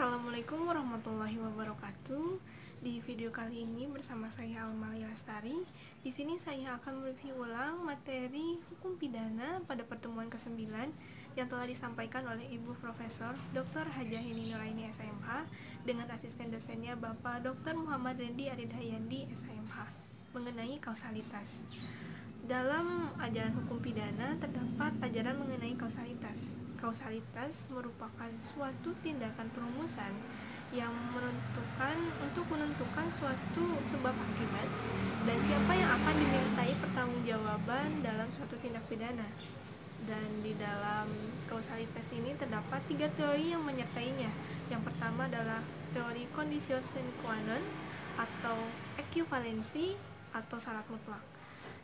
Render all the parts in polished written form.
Assalamualaikum warahmatullahi wabarakatuh. Di video kali ini bersama saya Almalia Lestari. Di sini saya akan mereview ulang materi hukum pidana pada pertemuan ke-9 yang telah disampaikan oleh Ibu Profesor Dr. Hajah Heni Nuraini SMH dengan asisten dosennya Bapak Dr. Muhammad Rendi Aridhayandi SMH mengenai kausalitas. Dalam ajaran hukum pidana terdapat ajaran mengenai kausalitas. Kausalitas merupakan suatu tindakan perumusan yang menentukan suatu sebab akibat dan siapa yang akan dimintai pertanggungjawaban dalam suatu tindak pidana. Dan di dalam kausalitas ini terdapat 3 teori yang menyertainya. Yang pertama adalah teori conditio sine qua non atau ekuivalensi atau syarat mutlak.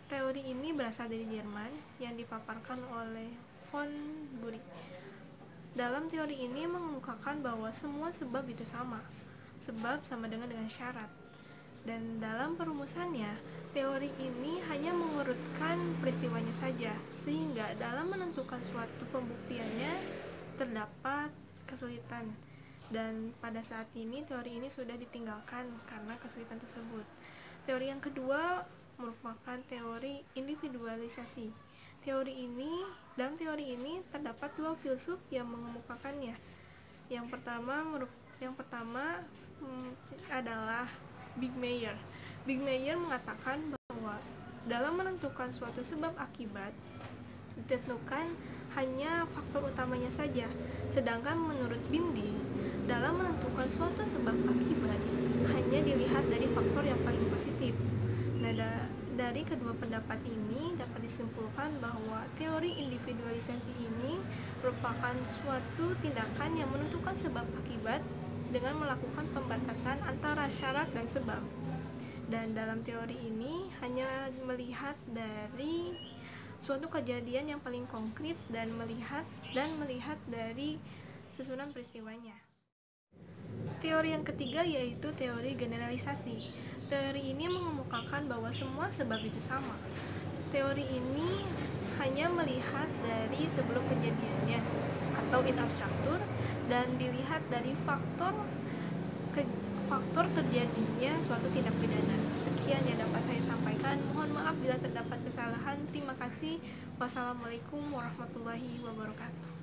Teori ini berasal dari Jerman yang dipaparkan oleh von Bury. Dalam teori ini mengemukakan bahwa semua sebab itu sama. Sebab sama dengan syarat. Dan dalam perumusannya, teori ini hanya mengurutkan peristiwanya saja, sehingga dalam menentukan suatu pembuktiannya terdapat kesulitan. Dan pada saat ini teori ini sudah ditinggalkan karena kesulitan tersebut. Teori yang kedua merupakan teori individualisasi. Dalam teori ini terdapat 2 filsuf yang mengemukakannya. Yang pertama adalah Big Meyer. Big Meyer mengatakan bahwa dalam menentukan suatu sebab akibat ditentukan hanya faktor utamanya saja. Sedangkan menurut Bindi, dalam menentukan suatu sebab akibat hanya dilihat dari faktor yang paling positif. Nah, dari kedua pendapat ini dapat disimpulkan bahwa teori individualisasi ini merupakan suatu tindakan yang menentukan sebab akibat dengan melakukan pembatasan antara syarat dan sebab. Dan dalam teori ini hanya melihat dari suatu kejadian yang paling konkret dan melihat dari susunan peristiwanya. Teori yang ketiga yaitu teori generalisasi. Teori ini mengemukakan bahwa semua sebab itu sama. Teori ini hanya melihat dari sebelum kejadiannya atau in abstractur dan dilihat dari faktor terjadinya suatu tindak pidana. Sekian yang dapat saya sampaikan. Mohon maaf bila terdapat kesalahan. Terima kasih. Wassalamualaikum warahmatullahi wabarakatuh.